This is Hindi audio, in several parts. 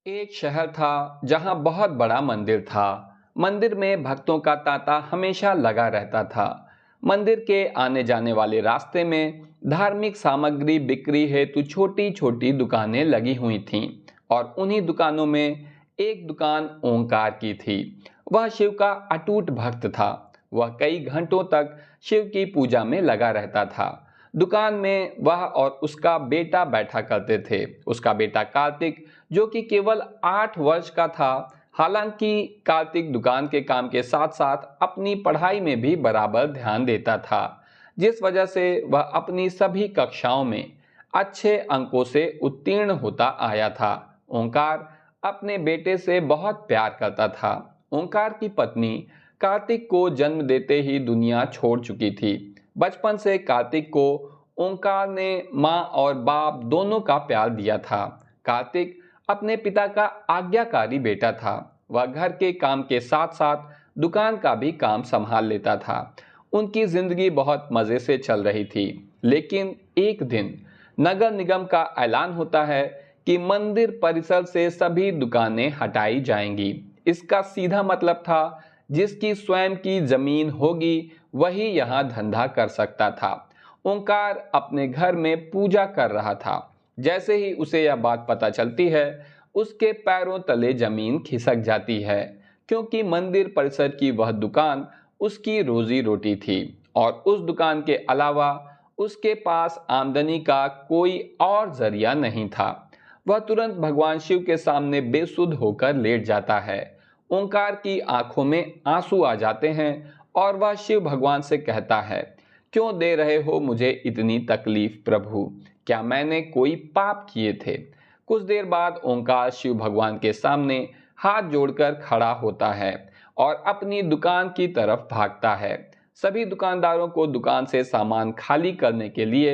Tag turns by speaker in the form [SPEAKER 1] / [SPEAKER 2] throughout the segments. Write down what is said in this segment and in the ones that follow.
[SPEAKER 1] एक शहर था जहां बहुत बड़ा मंदिर था। मंदिर में भक्तों का तांता हमेशा लगा रहता था। मंदिर के आने जाने वाले रास्ते में धार्मिक सामग्री बिक्री हेतु छोटी छोटी दुकानें लगी हुई थीं और उन्हीं दुकानों में एक दुकान ओंकार की थी। वह शिव का अटूट भक्त था। वह कई घंटों तक शिव की पूजा में लगा रहता था। दुकान में वह और उसका बेटा बैठा करते थे। उसका बेटा कार्तिक, जो कि केवल 8 वर्ष का था। हालांकि कार्तिक दुकान के काम के साथ साथ अपनी पढ़ाई में भी बराबर ध्यान देता था, जिस वजह से वह अपनी सभी कक्षाओं में अच्छे अंकों से उत्तीर्ण होता आया था। ओंकार अपने बेटे से बहुत प्यार करता था। ओंकार की पत्नी कार्तिक को जन्म देते ही दुनिया छोड़ चुकी थी। बचपन से कार्तिक को ओंकार ने माँ और बाप दोनों का प्यार दिया था। कार्तिक अपने पिता का आज्ञाकारी बेटा था। वह घर के काम के साथ साथ दुकान का भी काम संभाल लेता था। उनकी जिंदगी बहुत मजे से चल रही थी। लेकिन एक दिन नगर निगम का ऐलान होता है कि मंदिर परिसर से सभी दुकानें हटाई जाएंगी। इसका सीधा मतलब था, जिसकी स्वयं की जमीन होगी वही यहाँ धंधा कर सकता था। ओंकार अपने घर में पूजा कर रहा था। जैसे ही उसे यह बात पता चलती है, उसके पैरों तले जमीन खिसक जाती है, क्योंकि मंदिर परिसर की वह दुकान उसकी रोजी रोटी थी और उस दुकान के अलावा उसके पास आमदनी का कोई और जरिया नहीं था। वह तुरंत भगवान शिव के सामने बेसुध होकर लेट जाता है। ओंकार की आंखों में आंसू आ जाते हैं और वह शिव भगवान से कहता है, क्यों दे रहे हो मुझे इतनी तकलीफ प्रभु? क्या मैंने कोई पाप किए थे? कुछ देर बाद ओंकार शिव भगवान के सामने हाथ जोड़कर खड़ा होता है और अपनी दुकान की तरफ भागता है। सभी दुकानदारों को दुकान से सामान खाली करने के लिए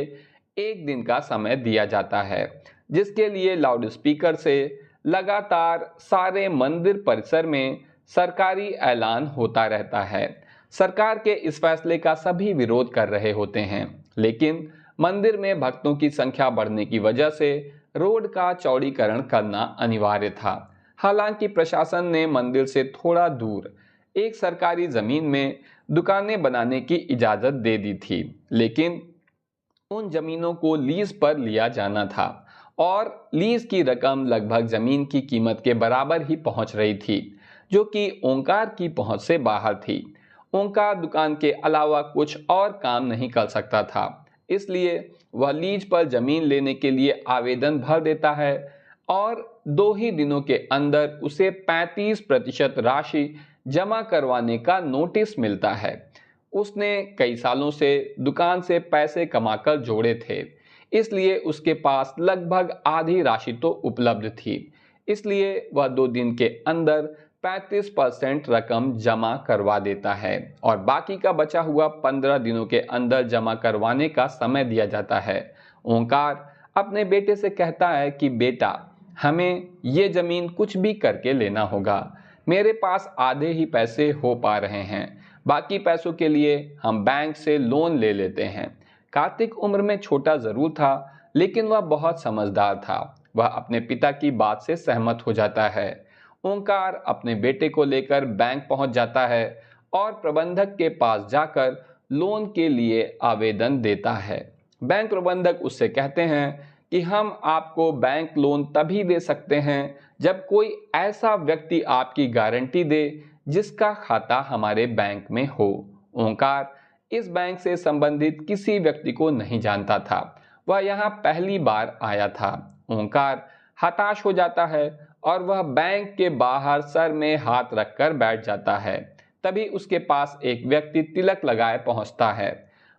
[SPEAKER 1] एक दिन का समय दिया जाता है, जिसके लिए लाउड स्पीकर से लगातार सारे मंदिर परिसर में सरकारी ऐलान होता रहता है। सरकार के इस फैसले का सभी विरोध कर रहे होते हैं, लेकिन मंदिर में भक्तों की संख्या बढ़ने की वजह से रोड का चौड़ीकरण करना अनिवार्य था। हालांकि प्रशासन ने मंदिर से थोड़ा दूर एक सरकारी जमीन में दुकानें बनाने की इजाजत दे दी थी, लेकिन उन जमीनों को लीज पर लिया जाना था और लीज की रकम लगभग जमीन की कीमत के बराबर ही पहुंच रही थी, जो कि ओंकार की पहुंच से बाहर थी। ओंकार दुकान के अलावा कुछ और काम नहीं कर सकता था, इसलिए वह लीज पर जमीन लेने के लिए आवेदन भर देता है और 2 ही दिनों के अंदर उसे 35% राशि जमा करवाने का नोटिस मिलता है। उसने कई सालों से दुकान से पैसे कमाकर जोड़े थे, इसलिए उसके पास लगभग आधी राशि तो उपलब्ध थी। इसलिए वह 2 दिन के अंदर 35% रकम जमा करवा देता है और बाकी का बचा हुआ 15 दिनों के अंदर जमा करवाने का समय दिया जाता है। ओंकार अपने बेटे से कहता है कि बेटा, हमें ये जमीन कुछ भी करके लेना होगा। मेरे पास आधे ही पैसे हो पा रहे हैं, बाकी पैसों के लिए हम बैंक से लोन ले लेते हैं। कार्तिक उम्र में छोटा जरूर था, लेकिन वह बहुत समझदार था। वह अपने पिता की बात से सहमत हो जाता है। ओंकार अपने बेटे को लेकर बैंक पहुंच जाता है और प्रबंधक के पास जाकर लोन के लिए आवेदन देता है। बैंक प्रबंधक उससे कहते हैं कि हम आपको बैंक लोन तभी दे सकते हैं जब कोई ऐसा व्यक्ति आपकी गारंटी दे जिसका खाता हमारे बैंक में हो। ओंकार इस बैंक से संबंधित किसी व्यक्ति को नहीं जानता था। वह यहाँ पहली बार आया था। ओंकार हताश हो जाता है और वह बैंक के बाहर सर में हाथ रखकर बैठ जाता है। तभी उसके पास एक व्यक्ति तिलक लगाए पहुंचता है।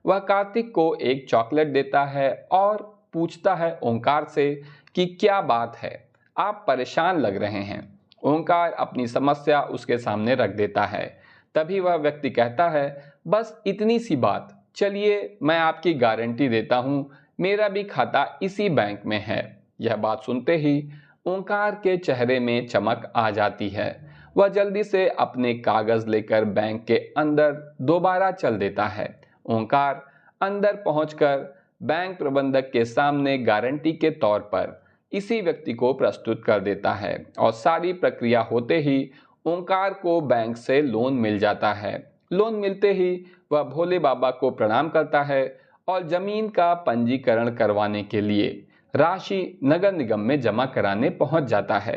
[SPEAKER 1] वह कार्तिक को एक चॉकलेट देता है और पूछता है ओंकार से कि क्या बात है, आप परेशान लग रहे हैं। ओंकार अपनी समस्या उसके सामने रख देता है। तभी वह व्यक्ति कहता है, बस इतनी सी बात, चलिए मैं आपकी गारंटी देता हूँ, मेरा भी खाता इसी बैंक में है। यह बात सुनते ही ओंकार के चेहरे में चमक आ जाती है। वह जल्दी से अपने कागज लेकर बैंक के अंदर दोबारा चल देता है। ओंकार अंदर पहुंचकर बैंक प्रबंधक के सामने गारंटी के तौर पर इसी व्यक्ति को प्रस्तुत कर देता है और सारी प्रक्रिया होते ही ओंकार को बैंक से लोन मिल जाता है। लोन मिलते ही वह भोले बाबा को प्रणाम करता है और जमीन का पंजीकरण करवाने के लिए राशि नगर निगम में जमा कराने पहुंच जाता है।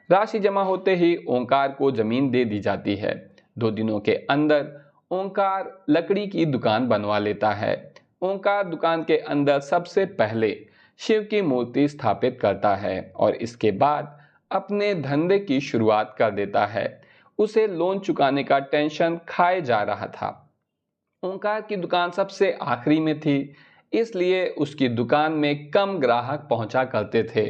[SPEAKER 1] राशि जमा होते ही ओंकार को जमीन दे दी जाती है। 2 दिनों के अंदर ओंकार लकड़ी की दुकान बनवा लेता है। ओंकार दुकान के अंदर सबसे पहले शिव की मूर्ति स्थापित करता है और इसके बाद अपने धंधे की शुरुआत कर देता है। उसे लोन चुकाने का टेंशन खाए जा रहा था। ओंकार की दुकान सबसे आखिरी में थी, इसलिए उसकी दुकान में कम ग्राहक पहुंचा करते थे।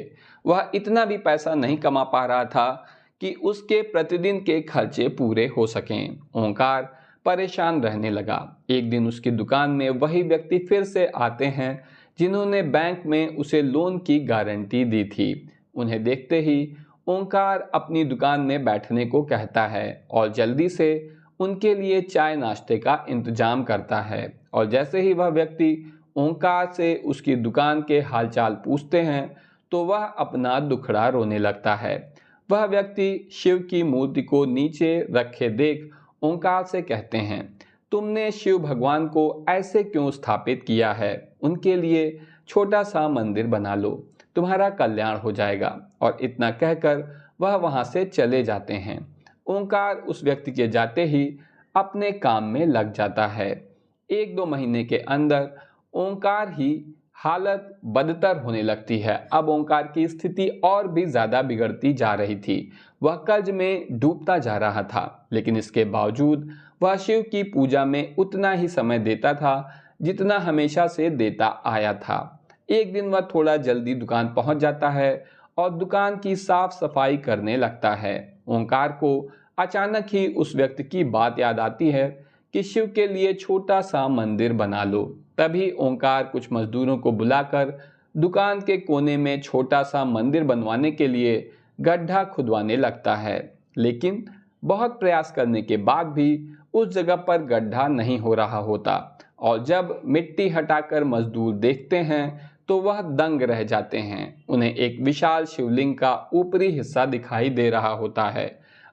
[SPEAKER 1] वह इतना भी पैसा नहीं कमा पा रहा था कि उसके प्रतिदिन के खर्चे पूरे हो सकें। ओंकार परेशान रहने लगा। एक दिन उसकी दुकान में वही व्यक्ति फिर से आते हैं जिन्होंने बैंक में उसे लोन की गारंटी दी थी। उन्हें देखते ही ओंकार अपनी दुकान में बैठने को कहता है और जल्दी से उनके लिए चाय नाश्ते का इंतजाम करता है। और जैसे ही वह व्यक्ति ओंकार से उसकी दुकान के हालचाल पूछते हैं तो वह अपना दुखड़ा रोने लगता है। वह व्यक्ति शिव की मूर्ति को नीचे रखे देख ओंकार से कहते हैं, तुमने शिव भगवान को ऐसे क्यों स्थापित किया है? उनके लिए छोटा सा मंदिर बना लो, तुम्हारा कल्याण हो जाएगा। और इतना कहकर वह वहां से चले जाते हैं। ओंकार उस व्यक्ति के जाते ही अपने काम में लग जाता है। 1-2 महीने के अंदर ओंकार ही हालत बदतर होने लगती है। अब ओंकार की स्थिति और भी ज़्यादा बिगड़ती जा रही थी। वह कर्ज में डूबता जा रहा था, लेकिन इसके बावजूद वह शिव की पूजा में उतना ही समय देता था जितना हमेशा से देता आया था। एक दिन वह थोड़ा जल्दी दुकान पहुंच जाता है और दुकान की साफ सफाई करने लगता है। ओंकार को अचानक ही उस व्यक्ति की बात याद आती है कि शिव के लिए छोटा सा मंदिर बना लो। तभी ओंकार कुछ मजदूरों को बुलाकर दुकान के कोने में छोटा सा मंदिर बनवाने के लिए गड्ढा खुदवाने लगता है। लेकिन बहुत प्रयास करने के बाद भी उस जगह पर गड्ढा नहीं हो रहा होता और जब मिट्टी हटाकर मजदूर देखते हैं तो वह दंग रह जाते हैं। उन्हें एक विशाल शिवलिंग का ऊपरी हिस्सा दिखाई दे रहा होता है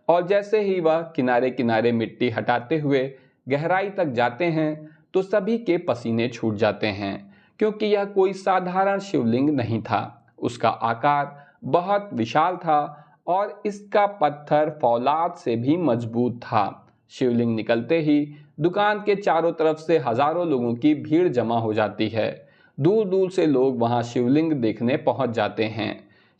[SPEAKER 1] और जैसे ही वह किनारे किनारे मिट्टी हटाते हुए गहराई तक जाते हैं तो सभी के पसीने छूट जाते हैं, क्योंकि यह कोई साधारण शिवलिंग नहीं था। उसका आकार बहुत विशाल था और इसका पत्थर फौलाद से भी मजबूत था। शिवलिंग निकलते ही दुकान के चारों तरफ से हजारों लोगों की भीड़ जमा हो जाती है। दूर दूर से लोग वहां शिवलिंग देखने पहुंच जाते हैं।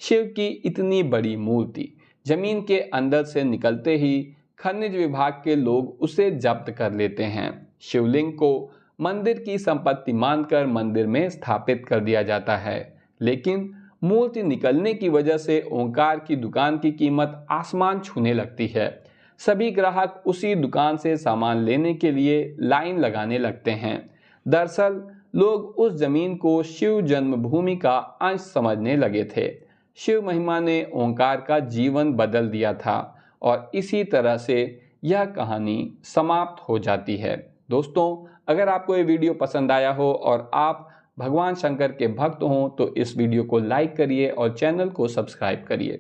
[SPEAKER 1] शिव की इतनी बड़ी मूर्ति जमीन के अंदर से निकलते ही खनिज विभाग के लोग उसे जब्त कर लेते हैं। शिवलिंग को मंदिर की संपत्ति मानकर मंदिर में स्थापित कर दिया जाता है, लेकिन मूर्ति निकलने की वजह से ओंकार की दुकान की कीमत आसमान छूने लगती है। सभी ग्राहक उसी दुकान से सामान लेने के लिए लाइन लगाने लगते हैं। दरअसल लोग उस जमीन को शिव जन्मभूमि का अंश समझने लगे थे। शिव महिमा ने ओंकार का जीवन बदल दिया था और इसी तरह से यह कहानी समाप्त हो जाती है। दोस्तों, अगर आपको ये वीडियो पसंद आया हो और आप भगवान शंकर के भक्त हों तो इस वीडियो को लाइक करिए और चैनल को सब्सक्राइब करिए।